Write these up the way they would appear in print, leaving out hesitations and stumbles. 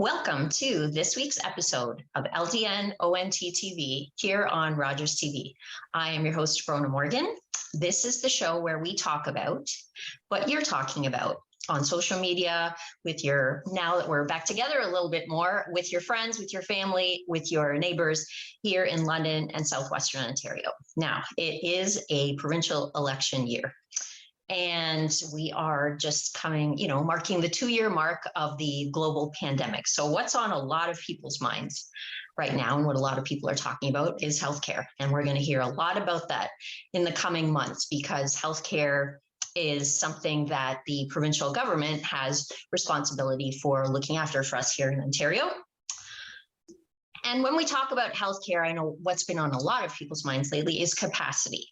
Welcome to this week's episode of LdnOnt TV here on Rogers TV. I am your host, Bronagh Morgan. This is the show where we talk about what you're talking about on social media with now that we're back together a little bit more, with your friends, with your family, with your neighbors here in London and Southwestern Ontario. Now, it is a provincial election year. And we are just marking the 2-year mark of the global pandemic. So what's on a lot of people's minds right now and what a lot of people are talking about is healthcare. And we're going to hear a lot about that in the coming months because healthcare is something that the provincial government has responsibility for looking after for us here in Ontario. And when we talk about healthcare, I know what's been on a lot of people's minds lately is capacity.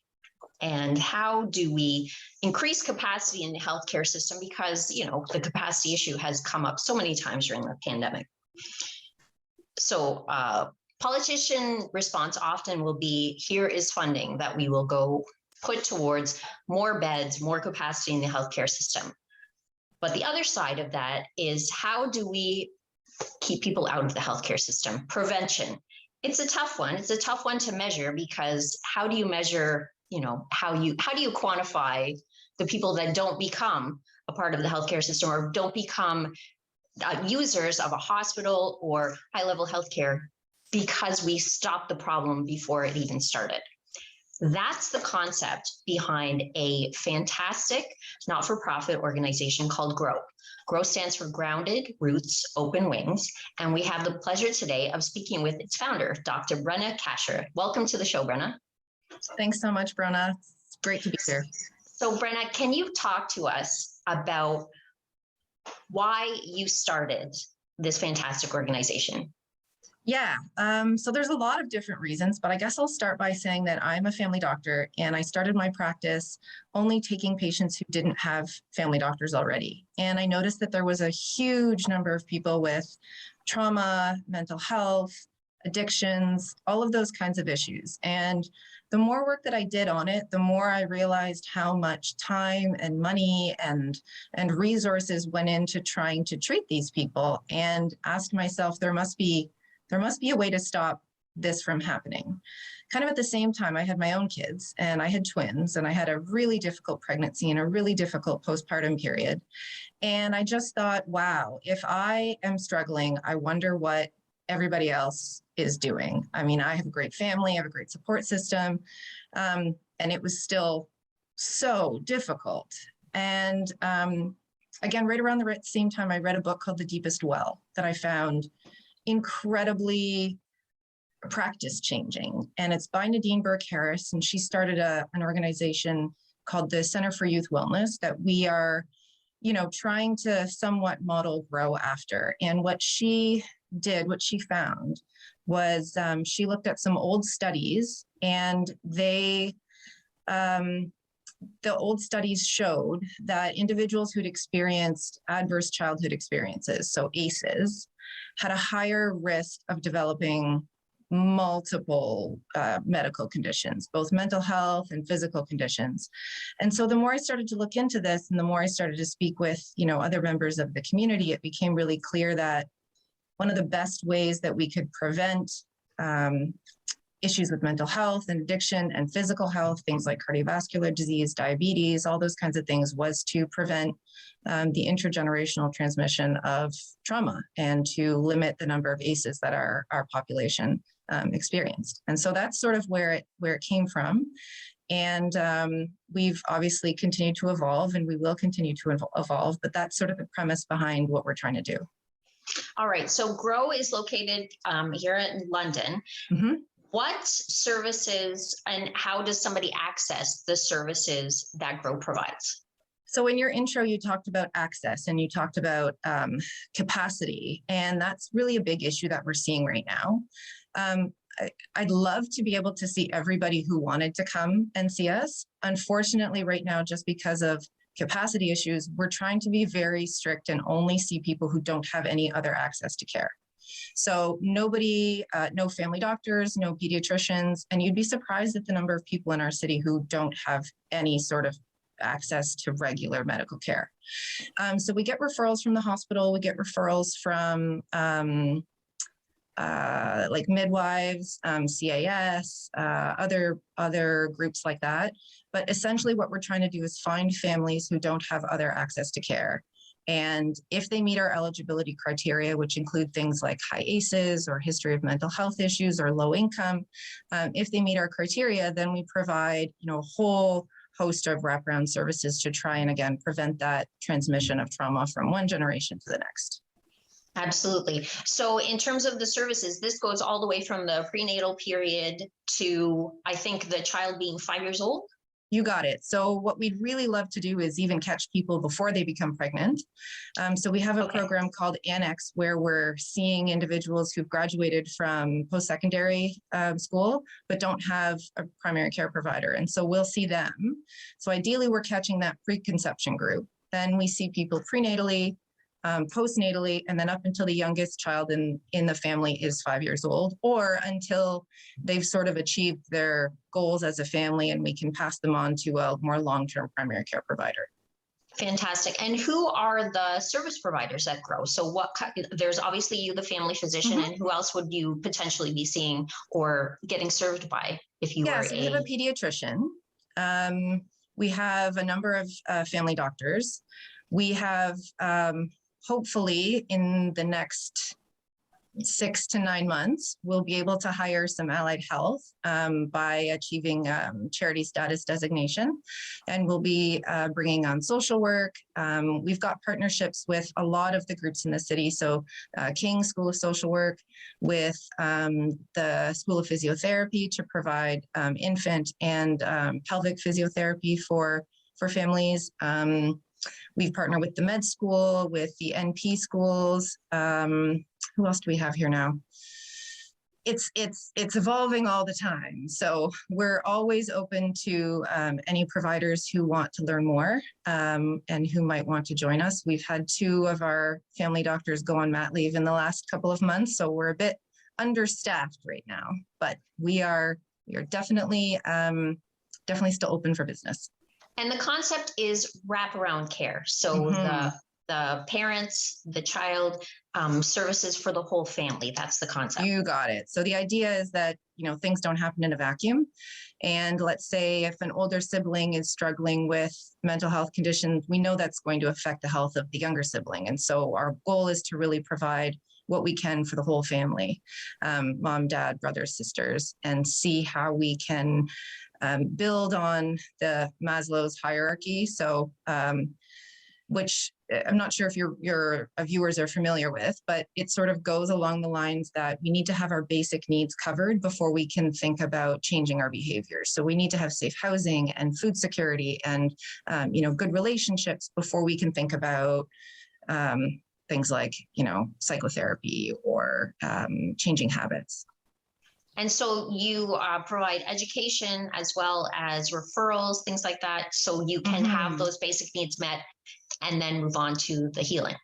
And how do we increase capacity in the healthcare system? Because, the capacity issue has come up so many times during the pandemic. So politician response often will be, here is funding that we will go put towards more beds, more capacity in the healthcare system. But the other side of that is, how do we keep people out of the healthcare system? Prevention. It's a tough one. It's a tough one to measure because how do you measure how do you quantify the people that don't become a part of the healthcare system or don't become users of a hospital or high-level healthcare because we stopped the problem before it even started? That's the concept behind a fantastic not-for-profit organization called G.R.O.W. G.R.O.W stands for Grounded Roots, Open Wings, and we have the pleasure today of speaking with its founder, Dr. Bronagh Kasher. Welcome to the show, Bronagh. Thanks so much, Bronagh. It's great to be here. So, Bronagh, can you talk to us about why you started this fantastic organization? Yeah, so there's a lot of different reasons, but I guess I'll start by saying that I'm a family doctor and I started my practice only taking patients who didn't have family doctors already. And I noticed that there was a huge number of people with trauma, mental health, addictions, all of those kinds of issues. And the more work that I did on it, the more I realized how much time and money and resources went into trying to treat these people, and asked myself, there must be a way to stop this from happening. Kind of at the same time, I had my own kids and I had twins and I had a really difficult pregnancy and a really difficult postpartum period. And I just thought, wow, if I am struggling, I wonder what everybody else is doing. I mean, I have a great family, I have a great support system, and it was still so difficult. And again, right around the same time, I read a book called The Deepest Well that I found incredibly practice changing. And it's by Nadine Burke-Harris, and she started an organization called the Center for Youth Wellness that we are, trying to somewhat model G.R.O.W after. And what she found was she looked at some old studies, and the old studies showed that individuals who'd experienced adverse childhood experiences, so ACEs, had a higher risk of developing multiple medical conditions, both mental health and physical conditions. And so the more I started to look into this and the more I started to speak with, other members of the community, it became really clear that one of the best ways that we could prevent issues with mental health and addiction and physical health, things like cardiovascular disease, diabetes, all those kinds of things, was to prevent the intergenerational transmission of trauma and to limit the number of ACEs that our population experienced. And so that's sort of where it came from. And we've obviously continued to evolve, and we will continue to evolve, but that's sort of the premise behind what we're trying to do. All right. So G.R.O.W is located here in London. Mm-hmm. What services and how does somebody access the services that G.R.O.W provides? So in your intro, you talked about access and you talked about capacity, and that's really a big issue that we're seeing right now. I'd love to be able to see everybody who wanted to come and see us. Unfortunately, right now, just because of capacity issues, we're trying to be very strict and only see people who don't have any other access to care. So nobody, no family doctors, no pediatricians, and you'd be surprised at the number of people in our city who don't have any sort of access to regular medical care. So we get referrals from the hospital, we get referrals from like midwives, CAS, other groups like that. But essentially what we're trying to do is find families who don't have other access to care. And if they meet our eligibility criteria, which include things like high ACEs or history of mental health issues or low income, if they meet our criteria, then we provide, a whole host of wraparound services to try and, again, prevent that transmission of trauma from one generation to the next. Absolutely. So in terms of the services, this goes all the way from the prenatal period to, I think, the child being 5 years old. You got it. So what we'd really love to do is even catch people before they become pregnant. So we have a program called Annex where we're seeing individuals who've graduated from post-secondary school, but don't have a primary care provider. And so we'll see them. So ideally, we're catching that preconception group. Then we see people prenatally, postnatally, and then up until the youngest child in the family is 5 years old, or until they've sort of achieved their goals as a family and we can pass them on to a more long-term primary care provider. Fantastic. And who are the service providers at G.R.O.W? So there's obviously you, the family physician, and who else would you potentially be seeing or getting served by if you were so we have a pediatrician. We have a number of family doctors. We have hopefully in the next 6 to 9 months, we'll be able to hire some allied health by achieving charity status designation. And we'll be bringing on social work. We've got partnerships with a lot of the groups in the city. So King School of Social Work, with the School of Physiotherapy to provide infant and pelvic physiotherapy for families. We've partnered with the med school, with the NP schools. Who else do we have here now? It's evolving all the time. So we're always open to any providers who want to learn more and who might want to join us. We've had 2 of our family doctors go on mat leave in the last couple of months, so we're a bit understaffed right now. But we are definitely still open for business. And the concept is wraparound care. So the parents, the child, services for the whole family. That's the concept. You got it. So the idea is that, things don't happen in a vacuum. And let's say if an older sibling is struggling with mental health conditions, we know that's going to affect the health of the younger sibling. And so our goal is to really provide what we can for the whole family, mom, dad, brothers, sisters, and see how we can build on the Maslow's hierarchy. So, which I'm not sure if your viewers are familiar with, but it sort of goes along the lines that we need to have our basic needs covered before we can think about changing our behavior. So we need to have safe housing and food security and, good relationships before we can think about things like, psychotherapy or changing habits. And so you provide education as well as referrals, things like that, so you can have those basic needs met and then move on to the healing.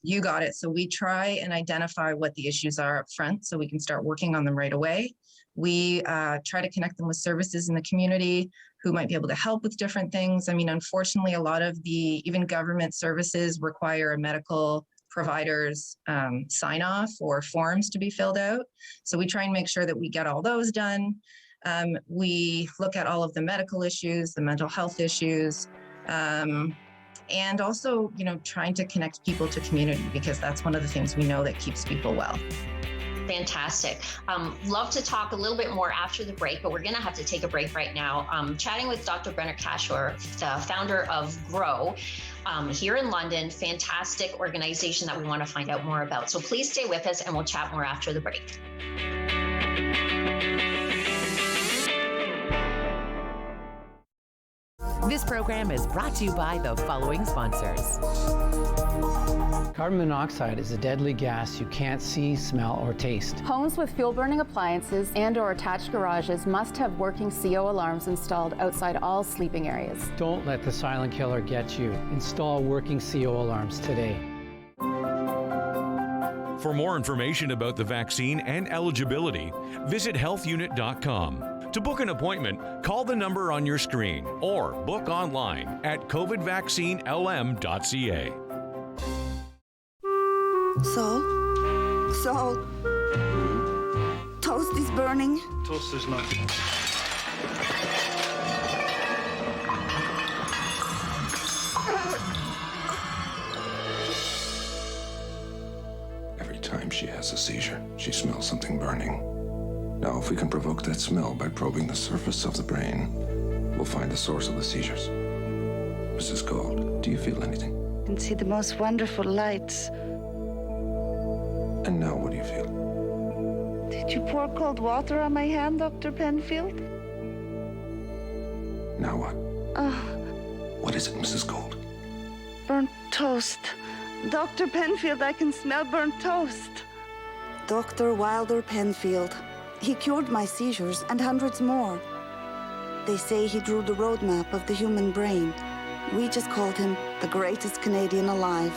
You got it. So we try and identify what the issues are up front so we can start working on them right away. We try to connect them with services in the community who might be able to help with different things. I mean, unfortunately, a lot of the even government services require a medical providers sign off or forms to be filled out. So we try and make sure that we get all those done. We look at all of the medical issues, the mental health issues, and also, trying to connect people to community, because that's one of the things we know that keeps people well. Fantastic. Love to talk a little bit more after the break, but we're going to have to take a break right now. Chatting with Dr. Bronagh, the founder of G.R.O.W. Here in London, fantastic organization that we want to find out more about. So please stay with us and we'll chat more after the break. This program is brought to you by the following sponsors. Carbon monoxide is a deadly gas you can't see, smell, or taste. Homes with fuel-burning appliances and/or attached garages must have working CO alarms installed outside all sleeping areas. Don't let the silent killer get you. Install working CO alarms today. For more information about the vaccine and eligibility, visit healthunit.com. To book an appointment, call the number on your screen or book online at covidvaccinelm.ca. Salt. Toast is burning. Toast is not. Every time she has a seizure, she smells something burning. Now, if we can provoke that smell by probing the surface of the brain, we'll find the source of the seizures. Mrs. Gold, do you feel anything? I can see the most wonderful lights. And now what do you feel? Did you pour cold water on my hand, Dr. Penfield? Now what? Oh, What is it, Mrs. Gold? burnt toast. Dr. Penfield, I can smell burnt toast. Dr. Wilder Penfield. He cured my seizures and hundreds more. They say he drew the roadmap of the human brain. We just called him the greatest Canadian alive.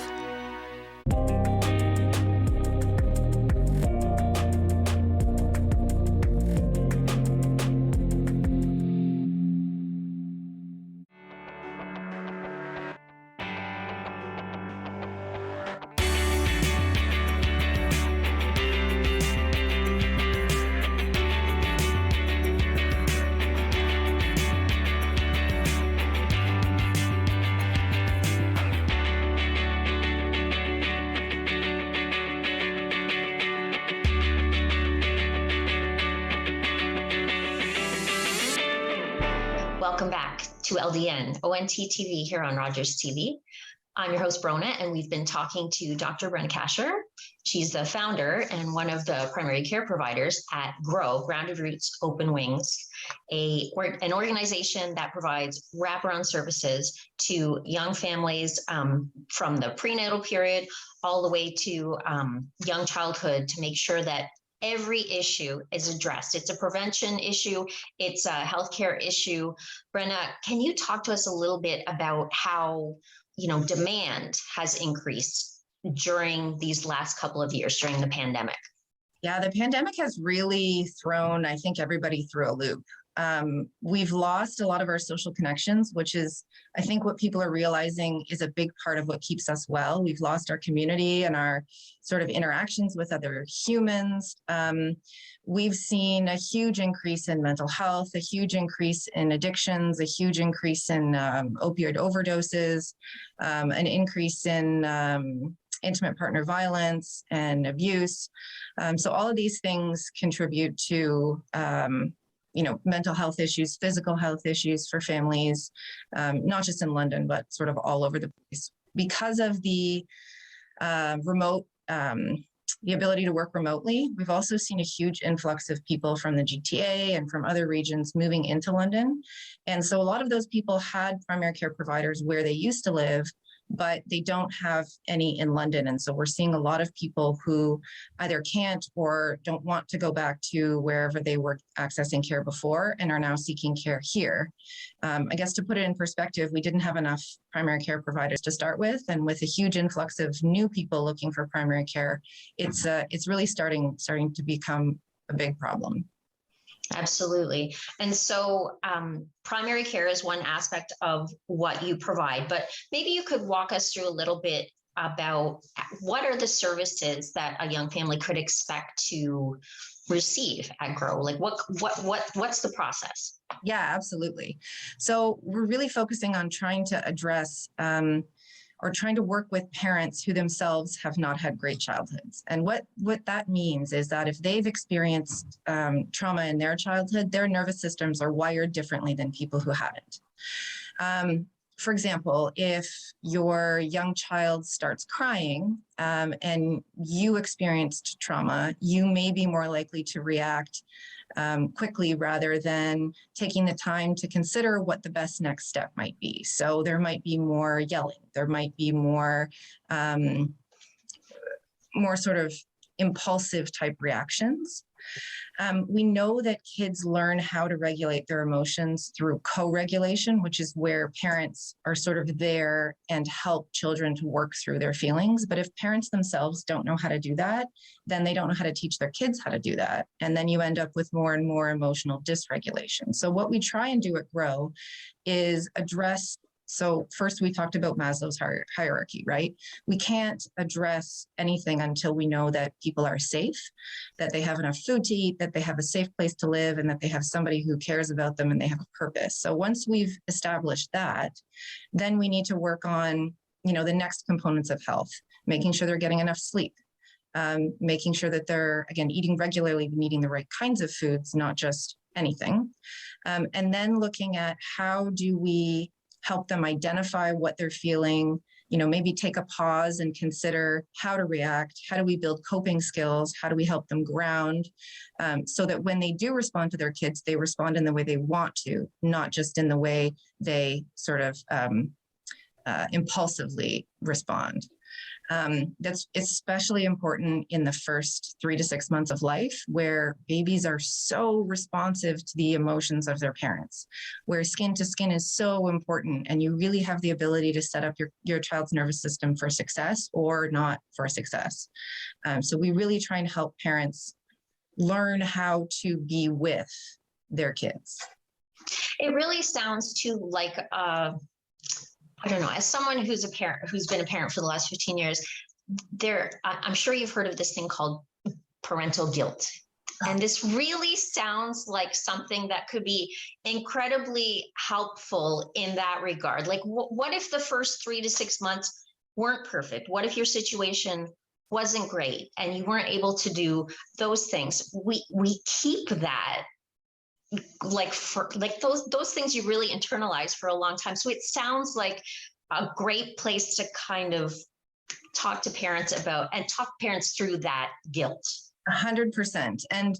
Welcome back to LdnOnt TV here on Rogers TV. I'm your host, Bronagh, and we've been talking to Dr. Bronagh. She's the founder and one of the primary care providers at G.R.O.W, Grounded Roots Open Wings, an organization that provides wraparound services to young families from the prenatal period all the way to young childhood to make sure that every issue is addressed. It's a prevention issue. It's a healthcare issue. Bronagh, can you talk to us a little bit about how, demand has increased during these last couple of years during the pandemic? Yeah, the pandemic has really thrown, I think, everybody through a loop. We've lost a lot of our social connections, which is, I think, what people are realizing is a big part of what keeps us well. We've lost our community and our sort of interactions with other humans. We've seen a huge increase in mental health, a huge increase in addictions, a huge increase in opioid overdoses, an increase in intimate partner violence and abuse. So all of these things contribute to mental health issues, physical health issues for families, not just in London, but sort of all over the place. Because of the remote, the ability to work remotely, we've also seen a huge influx of people from the GTA and from other regions moving into London. And so a lot of those people had primary care providers where they used to live, but they don't have any in London. And so we're seeing a lot of people who either can't or don't want to go back to wherever they were accessing care before and are now seeking care here. I guess to put it in perspective, we didn't have enough primary care providers to start with. And with a huge influx of new people looking for primary care, it's really starting to become a big problem. Absolutely. And so primary care is one aspect of what you provide, but maybe you could walk us through a little bit about what are the services that a young family could expect to receive at G.R.O.W? Like what's the process? Yeah, absolutely. So we're really focusing on trying to address or trying to work with parents who themselves have not had great childhoods. And what that means is that if they've experienced trauma in their childhood, their nervous systems are wired differently than people who haven't. For example, if your young child starts crying and you experienced trauma, you may be more likely to react quickly rather than taking the time to consider what the best next step might be. So there might be more yelling, there might be more sort of impulsive type reactions. We know that kids learn how to regulate their emotions through co-regulation, which is where parents are sort of there and help children to work through their feelings. But if parents themselves don't know how to do that, then they don't know how to teach their kids how to do that. And then you end up with more and more emotional dysregulation. So what we try and do at G.R.O.W is address. So first we talked about Maslow's hierarchy, right? We can't address anything until we know that people are safe, that they have enough food to eat, that they have a safe place to live, and that they have somebody who cares about them and they have a purpose. So once we've established that, then we need to work on, the next components of health, making sure they're getting enough sleep, making sure that they're, again, eating regularly and eating the right kinds of foods, not just anything. And then looking at how do we help them identify what they're feeling, maybe take a pause and consider how to react, how do we build coping skills, how do we help them ground, so that when they do respond to their kids, they respond in the way they want to, not just in the way they sort of impulsively respond. That's especially important in the first 3 to 6 months of life, where babies are so responsive to the emotions of their parents, where skin to skin is so important, and you really have the ability to set up your child's nervous system for success or not for success. So we really try and help parents learn how to be with their kids. It really sounds too like I don't know, as someone who's been a parent for the last 15 years, I'm sure you've heard of this thing called parental guilt. And this really sounds like something that could be incredibly helpful in that regard. Like, what if the first 3 to 6 months weren't perfect? What if your situation wasn't great and you weren't able to do those things? We keep that those things you really internalize for a long time. So it sounds like a great place to kind of talk to parents about and talk parents through that guilt. 100%. And,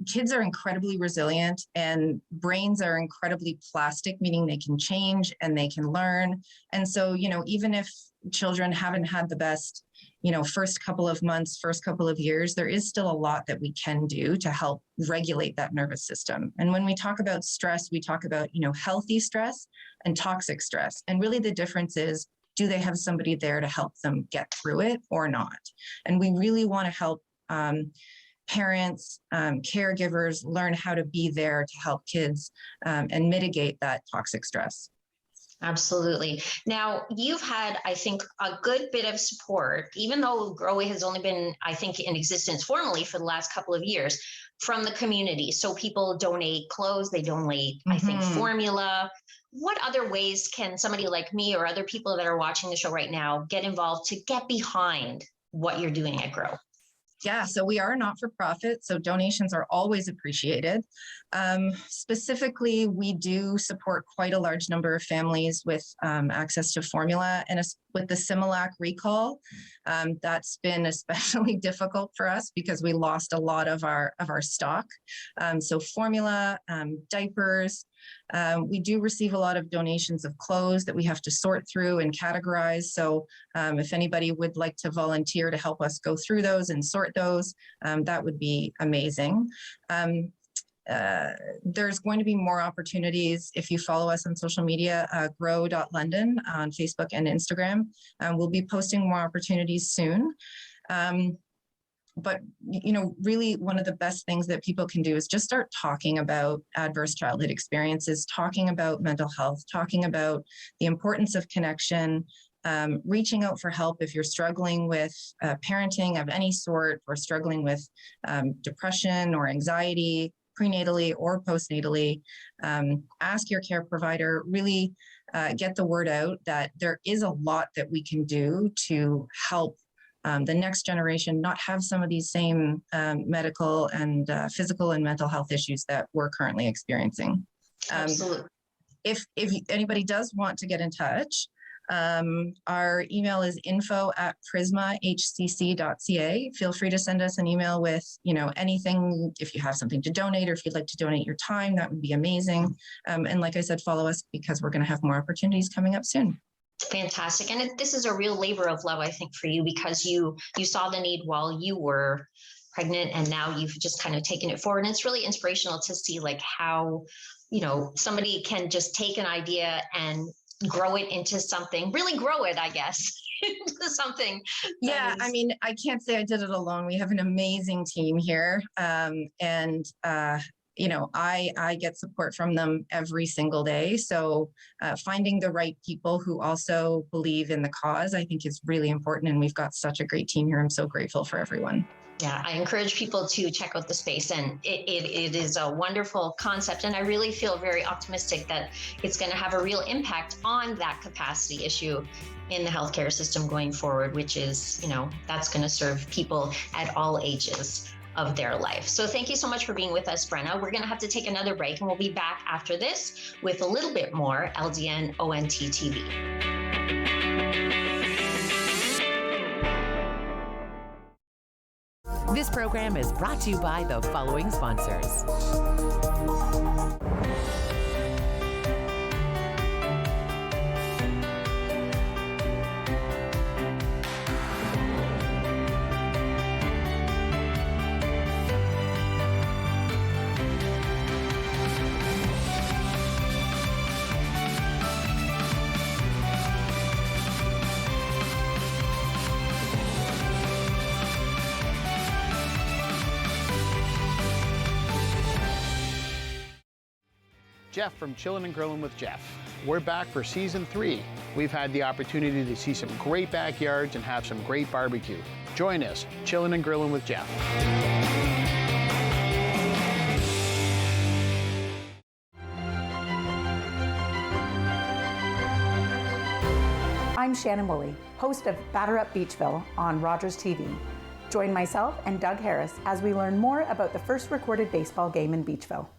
kids are incredibly resilient and brains are incredibly plastic, meaning they can change and they can learn. And so, even if children haven't had the best, first couple of months, first couple of years, there is still a lot that we can do to help regulate that nervous system. And when we talk about stress, we talk about, healthy stress and toxic stress. And really the difference is, do they have somebody there to help them get through it or not? And we really want to help parents, caregivers learn how to be there to help kids and mitigate that toxic stress. Absolutely. Now, you've had, I think, a good bit of support, even though G.R.O.W has only been, I think, in existence formally for the last couple of years, from the community. So people donate clothes, they donate, I think, formula. What other ways can somebody like me or other people that are watching the show right now get involved to get behind what you're doing at G.R.O.W? Yeah, so we are a not-for-profit, so donations are always appreciated. Specifically, we do support quite a large number of families with access to formula, and with the Similac recall, that's been especially difficult for us because we lost a lot of our stock. So formula, diapers. We do receive a lot of donations of clothes that we have to sort through and categorize. So if anybody would like to volunteer to help us go through those and sort those, that would be amazing. There's going to be more opportunities if you follow us on social media, G.R.O.W.London on Facebook and Instagram. We'll be posting more opportunities soon. But, really one of the best things that people can do is just start talking about adverse childhood experiences, talking about mental health, talking about the importance of connection, reaching out for help if you're struggling with parenting of any sort or struggling with depression or anxiety, prenatally or postnatally. Ask your care provider, really get the word out that there is a lot that we can do to help the next generation not have some of these same medical and physical and mental health issues that we're currently experiencing. Absolutely. If anybody does want to get in touch, our email is info@prismahcc.ca. Feel free to send us an email with, anything. If you have something to donate or if you'd like to donate your time, that would be amazing. And like I said, follow us because we're going to have more opportunities coming up soon. Fantastic. And this is a real labor of love, I think, for you, because you saw the need while you were pregnant, and now you've just kind of taken it forward. And it's really inspirational to see like how, somebody can just take an idea and grow it into something, really grow it, I guess, into something. Yeah, I mean, I can't say I did it alone. We have an amazing team here. I get support from them every single day. So finding the right people who also believe in the cause, I think is really important. And we've got such a great team here. I'm so grateful for everyone. Yeah, I encourage people to check out the space, and it is a wonderful concept. And I really feel very optimistic that it's going to have a real impact on that capacity issue in the healthcare system going forward, which is, that's going to serve people at all ages of their life. So thank you so much for being with us, Bronagh. We're going to have to take another break, and we'll be back after this with a little bit more LdnOnt TV. This program is brought to you by the following sponsors. Jeff from Chillin' and Grillin' with Jeff. We're back for season 3. We've had the opportunity to see some great backyards and have some great barbecue. Join us, Chillin' and Grillin' with Jeff. I'm Shannon Woolley, host of Batter Up Beachville on Rogers TV. Join myself and Doug Harris as we learn more about the first recorded baseball game in Beachville.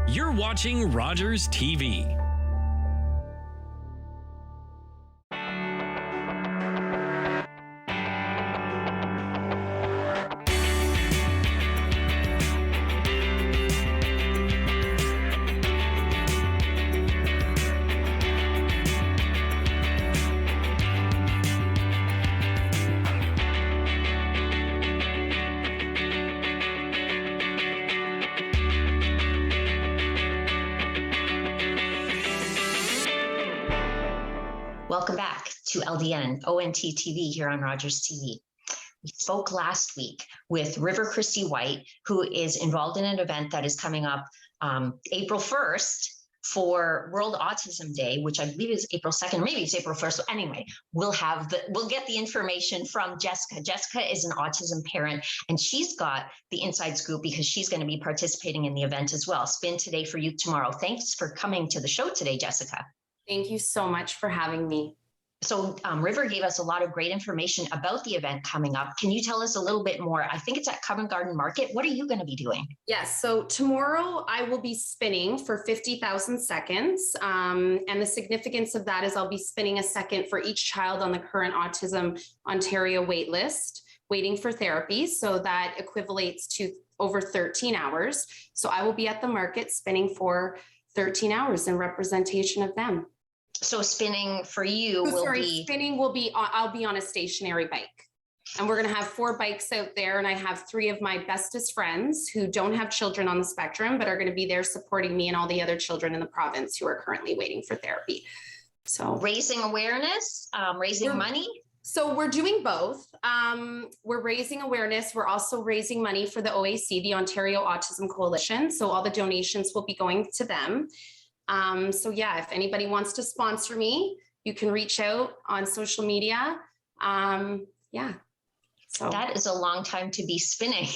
You're watching Rogers TV. Welcome back to LdnOnt TV here on Rogers TV. We spoke last week with River Christy White, who is involved in an event that is coming up April 1st for World Autism Day, which I believe is April 2nd, maybe it's April 1st. So anyway, we'll get the information from Jessica. Jessica is an autism parent, and she's got the inside scoop because she's going to be participating in the event as well. Spin Today for You tomorrow. Thanks for coming to the show today, Jessica. Thank you so much for having me. So River gave us a lot of great information about the event coming up. Can you tell us a little bit more? I think it's at Covent Garden Market. What are you going to be doing? Yes. So tomorrow I will be spinning for 50,000 seconds. And the significance of that is I'll be spinning a second for each child on the current Autism Ontario wait list, waiting for therapy. So that equivalates to over 13 hours. So I will be at the market spinning for 13 hours in representation of them. So spinning for you spinning will be, I'll be on a stationary bike. And we're going to have 4 bikes out there. And I have 3 of my bestest friends who don't have children on the spectrum, but are going to be there supporting me and all the other children in the province who are currently waiting for therapy. So raising awareness, raising money. So we're doing both. We're raising awareness. We're also raising money for the OAC, the Ontario Autism Coalition. So all the donations will be going to them. So yeah, if anybody wants to sponsor me, you can reach out on social media. Yeah. So that is a long time to be spinning.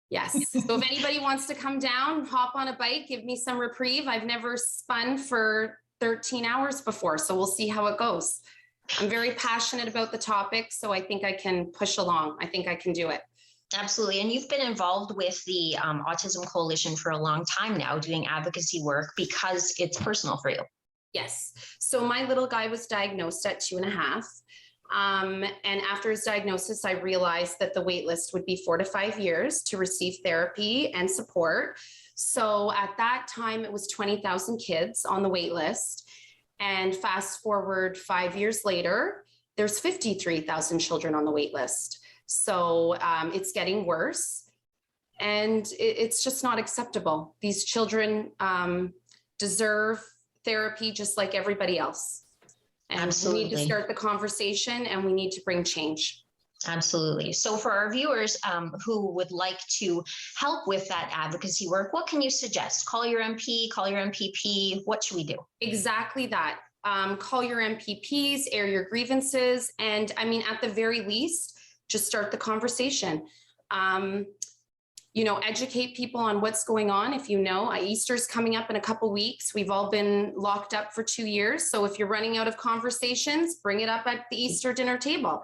Yes. So if anybody wants to come down, hop on a bike, give me some reprieve. I've never spun for 13 hours before, so we'll see how it goes. I'm very passionate about the topic, so I think I can push along. I think I can do it. Absolutely. And you've been involved with the Autism Coalition for a long time now, doing advocacy work because it's personal for you. Yes. So my little guy was diagnosed at 2.5. And after his diagnosis, I realized that the wait list would be 4 to 5 years to receive therapy and support. So at that time, it was 20,000 kids on the wait list. And fast forward 5 years later, there's 53,000 children on the wait list. So it's getting worse, and it's just not acceptable. These children deserve therapy just like everybody else. And Absolutely. we need to start the conversation, and we need to bring change. Absolutely. So for our viewers who would like to help with that advocacy work, what can you suggest? Call your MP, call your MPP. What should we do? Exactly that. Call your MPPs, air your grievances, and I mean, at the very least, just start the conversation. Educate people on what's going on. If Easter's coming up in a couple weeks. We've all been locked up for 2 years. So if you're running out of conversations, bring it up at the Easter dinner table.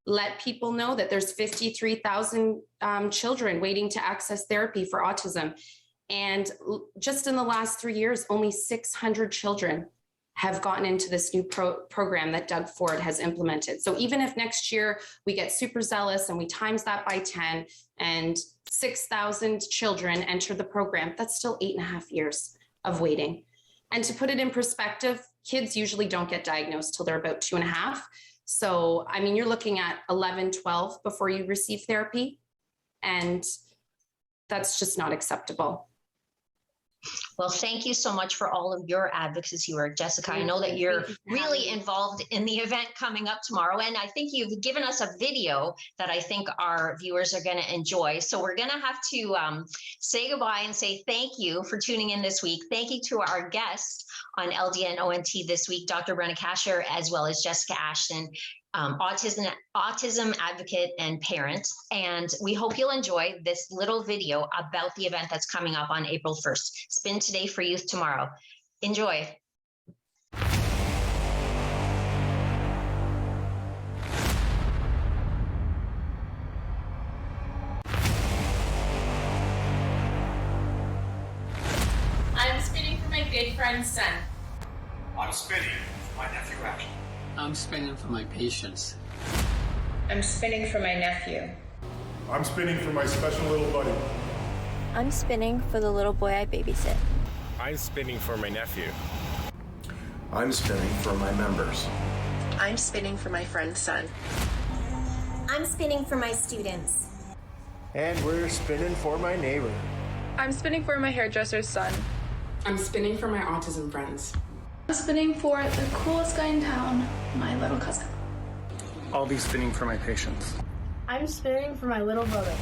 Let people know that there's 53,000 children waiting to access therapy for autism. And just in the last 3 years, only 600 children have gotten into this new program that Doug Ford has implemented. So even if next year we get super zealous and we times that by 10 and 6,000 children enter the program, that's still 8.5 years of waiting. And to put it in perspective, kids usually don't get diagnosed till they're about 2.5. So, I mean, you're looking at 11, 12 before you receive therapy, and that's just not acceptable. Well, thank you so much for all of your advocacy work, Jessica. I know that you're really involved in the event coming up tomorrow, and I think you've given us a video that I think our viewers are going to enjoy. So we're going to have to say goodbye and say thank you for tuning in this week. Thank you to our guest on LdnOnt this week, Dr. Bronagh, as well as Jessica Ashton, autism advocate and parent. And we hope you'll enjoy this little video about the event that's coming up on April 1st. Spin Today for Youth tomorrow. Enjoy. I'm spinning for my good friend's son. I'm spinning for my nephew Ashton. I'm spinning for my patients. I'm spinning for my nephew. I'm spinning for my special little buddy. I'm spinning for the little boy I babysit. I'm spinning for my nephew. I'm spinning for my members. I'm spinning for my friend's son. I'm spinning for my students. And we're spinning for my neighbor. I'm spinning for my hairdresser's son. I'm spinning for my autism friends. I'm spinning for the coolest guy in town, my little cousin. I'll be spinning for my patients. I'm spinning for my little brother.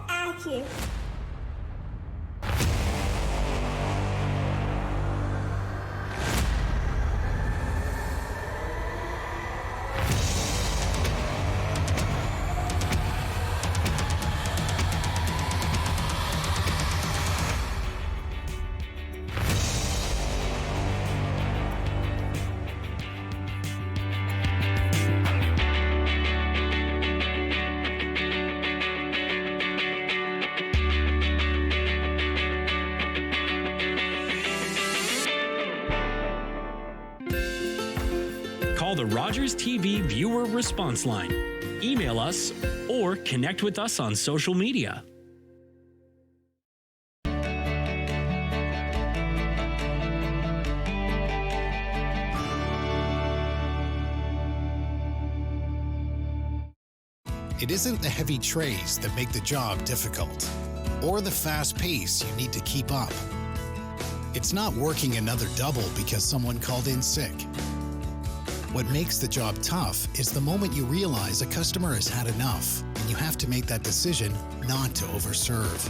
Action. Call the Rogers TV viewer response line, email us, or connect with us on social media. It isn't the heavy trays that make the job difficult, or the fast pace you need to keep up. It's not working another double because someone called in sick. What makes the job tough is the moment you realize a customer has had enough and you have to make that decision not to overserve.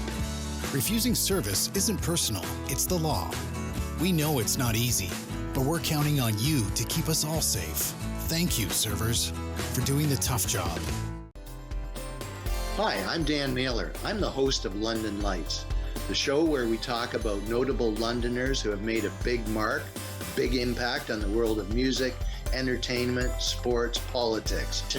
Refusing service isn't personal, it's the law. We know it's not easy, but we're counting on you to keep us all safe. Thank you, servers, for doing the tough job. Hi, I'm Dan Mailer. I'm the host of London Lights, the show where we talk about notable Londoners who have made a big mark, a big impact on the world of music, entertainment, sports, politics.